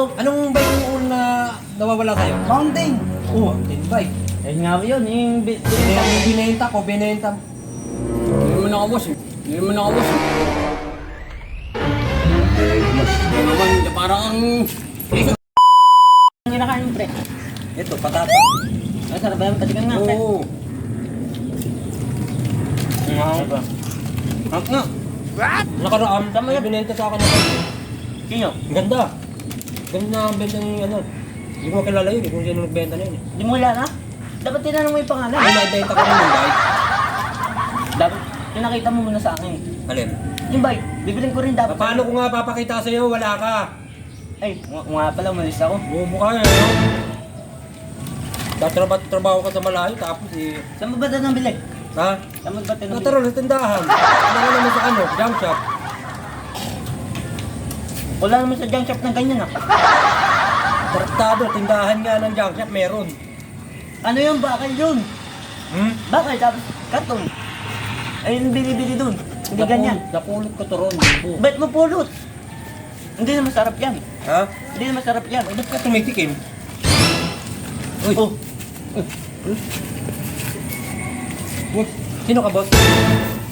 Anong bike yung una nawawala sa'yo? Mountain. Oo, mountain bike. Eh nga yun, yung Yung binenta ko, binenta. Hindi naman ako boss eh. Hindi naman ako boss eh. Hindi naman, parang ang... Ang kinakain mo, pre. Ito, patata. Ay, sarap ba yan? Patikan nga, pre. Oo. Hak nga. Nakaraan, may binenta sa akin ng bike. Sino? Ang ganda. Ganda ang benta ng ano. Hindi ko kilala yun, kung sino nagbenta na yun. Di mo wala na? Dapat tinanong mo yung pangalan. Ay, naibenta ko rin yung bike. Dapat, pinakita mo muna sa akin. Alin? Yung bike, bibiling ko rin dapat. Paano ko nga papakita sa'yo? Wala ka. Ay, nga pala, umalis ako. Bubo ka eh. No? Tatrabaho ka sa malayo, tapos eh. Saan mo ba ito nabili? Ha? Saan mo ba ito nabili? Nataro sa tindahan. Ano ka naman sa ano? Junk shop. Wala naman sa junk shop ng ganyan ah. Traktado, tindahan nga ng junk shop, meron. Ano yung bakal yun? Hmm? Bakal, tapos karton. Ay, yung binibili dun. Hindi ganyan. Napulot ko to ron. Ba't mo pulot? Hindi na masarap yan. Ha? Hindi na masarap yan. Ba't ka tumitikim? Uy. Oh, Uy. Sino ka, boss?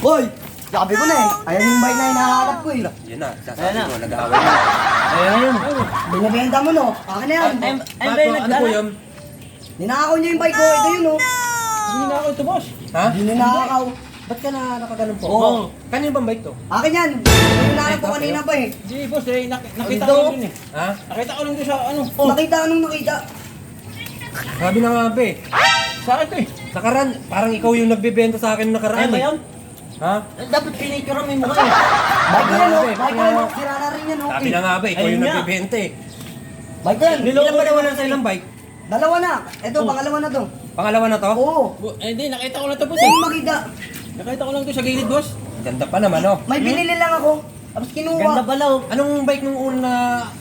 Hoy! Sabi ko na eh. Ayan yung bike na hinahanap ko eh. Yan na, Ayan sasabi na. mo, nag-aaway na. ayun na yun. Binibenta mo no? Akin na yan. Ay, Ano ba yung ano po yun? Ninakaw niya yung bike ko. Ito yun oh. Hindi na ako ito, boss. Ha? Ninakaw. Ba't ka na nakaganon po? Oo. Kanino bang bike to? Akin yan. Hinahanap ko kanina pa eh. Hindi boss eh, nakita Ito. ko lang dun eh. Ha? Nakita ko lang dun sa ano. Nakita anong nakita? Sabi na nga, be. Sa akin to eh. Nakaran, parang ikaw yung nagbebenta sa akin nakaraan. Ayun ba eh. yun? Ha? Dapat pinicture mo yung mukha eh. Bike ko yan oh. Grabe, Bike ko yan oh. Sira na rin yan oh. Sabi na nga, be. Ikaw Ayun yung nga. nagbebenta eh. Bike ko yan. Ilan ba nawalan sa'yo ng bike? Dalawa na. Ito, pangalawa na to. Pangalawa na to? Oo. Eh hindi, nakita ko lang to boss Saan eh. mo makita? Nakita ko lang to sa gilid boss. Ganda pa naman, oh. May binili lang ako. Tapos Ganda kinuha. pala oh. Anong bike nung una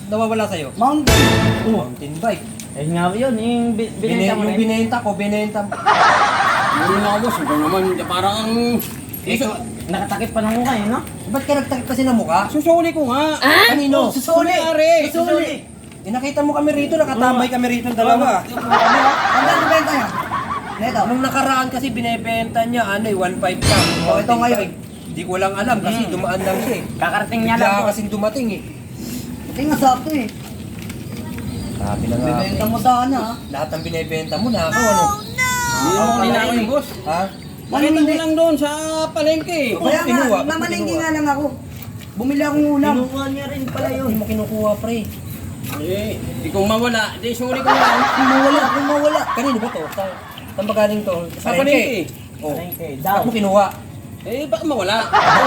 nawawala sa'yo? Mountain. Mountain bike. Ayun nga yun, yung binenta mo Yung rin. binenta ko, binenta. Hindi naman ako boss. Ito naman, parang ang... Ito, nakatakip pa ng mukha eh, no? Ba't ka nagtakip kasi ng mukha? Susuli ko nga. Kanino? Susuli. Susuli. Susuli. Nakita mo kami rito, nakatambay kami rito ng dalawa. Ang ganda benta niya. Neto. Nung nakaraan kasi binebenta niya, ano eh, 1.5 lang. Oh, ito ngayon. Hindi ko lang alam kasi dumaan lang siya eh. Kakarating niya lang Bigla po. kasing dumating eh. Ito nga sakto eh. Sabi na nga. Bibenta mo sana ha. Lahat ng binebenta mo, nakaw ano? Hindi naman ako ninakaw yung boss. Ha? Nakita ko lang doon sa palengke eh. Kaya nga, kinuha? Ba't namalengke kinuha? nga lang ako. Bumili akong ulam. Kinuha niya rin pala yun. Hindi mo kinukuha, pre. Eh, di kung mawala, di suli ko lang. Kung mawala. Kanino ba to? Saan ba galing to? Sa palengke. Oh. Palengke, Ba't daw. mo kinuha? Eh, baka mawala.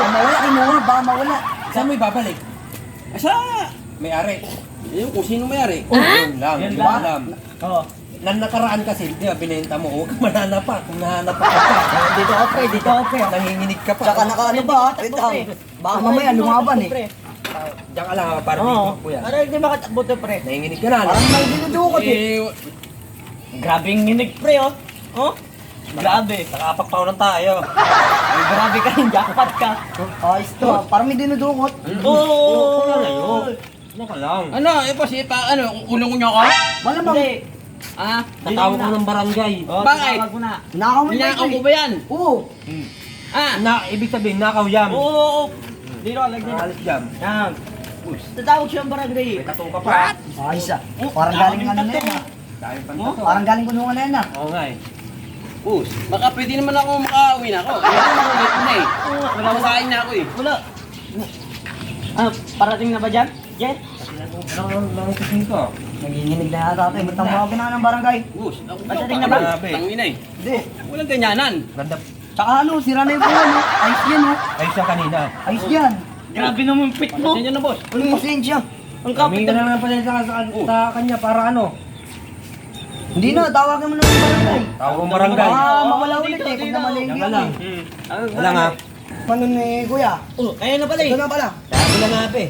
Mawala, kinuha. Baka mawala. Saan mo ibabalik? Asa? May-ari. Eh, kung sino mayari. Oh, yun lang. Yun Yun lang. lang. Oo. Nang nakaraan kasi, di ba, binenta mo, huwag ka manhanap pa. Kung nahanap pa ka pa, Dito ako, pre. Dito ako, pre. nanginginig ka pa. Saka nakaano ba ha? Wait lang. Baka mamaya lumaban eh. Diyan ka lang, para Oo. dito, kuya. Para hindi makatakbo to, pre. Nanginginig ka na. Parang may dinudukot eh. Eh, Grabing nginig, pre, oh. Oh? Grabe. Nakapagpaw ng tayo. Ay, grabe ka, jackpot ka. Ayos to ha. Parang may dinudukot. Oo! Ano ka lang? ano, eh, boss, eh, ano, ulong niyo ako? Malamang. Hindi. Ah, Tatawag ko ng barangay. Oh, Bakit? tinawag mo na. Nakaw mo yung ninakaw bike ko ko ba yan? eh. Oo. Ah, Ibig sabihin, nakaw yam. Oo, oo, oo. Dito, lagyan. Alis jam. Yan. Tatawag siya ang barangay. May tattoo ka pa. Ayos ah. Parang galing ano na yan ha. Dahil pa Oh? to. Parang galing kulungan na yan ha. Oo nga eh. boss, baka pwede naman ako makauwi na ako. Eh, ako makulit na eh. Wala masahin na ako eh. Wala. Ah, parating na ba dyan? Jet? Ano kusing ko? Nanginginig na yata tayo. Ba't tawagin na ng barangay? Boss, ako Patating na ba? Tangina eh. Hindi. Walang ganyanan. Ganda. Tsaka ano, sira na yung puwan no. Ayos yan no. Ay siya kanina. Ayos yan. Grabe naman yung pit mo. Pasensya na boss. Walang pasensya. Ang Kami kapit ka na lang pala sa kanya para ano? Hindi na, tawagan mo na ng barangay. Tawag ang barangay. Mawala ulit eh. Pag namalengke Yan ka ako lang. eh. Wala nga. Paano ni kuya? Oh, ayun na pala eh. Ito na pala. Sabi na nga pe.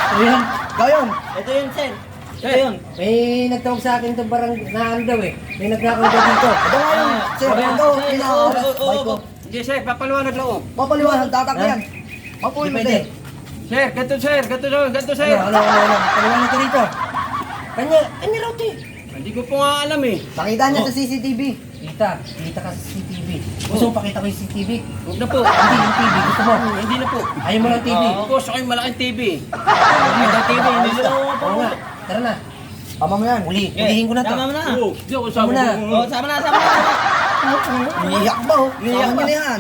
Ayan. Gayon. Ito yun, sir. Ito yun. May nagtawag sa akin itong barang na ano daw eh. May nagkakaw daw dito. Ito nga yun. Sir, ito. Pinakakas. Bike ko. Sige sir, papaliwanag lang ako. Papaliwanag, tatak na yan. Hindi Mapuwi mo pwede. din. Sir, ganito sir, ganito sir, ganito sir. Ano? Paliwanag ka rito. Kanya raw, te. Hindi ko po nga alam eh. Pakita niya sa CCTV. Kita ka sa CCTV. Gusto mo pakita ko yung CCTV? Huwag na po. Hindi yung TV, gusto mo? Hindi na po. Ayaw mo ng TV. Of course, ako yung malaking TV. Malaking TV, hindi na. Oo nga, tara na. Tama mo yan. Ulihin ko na to. Tama mo na. Oo, di ako sabi Tama na. ko. Oh, sama na. Umiiyak ba oh? Sama niya na yan.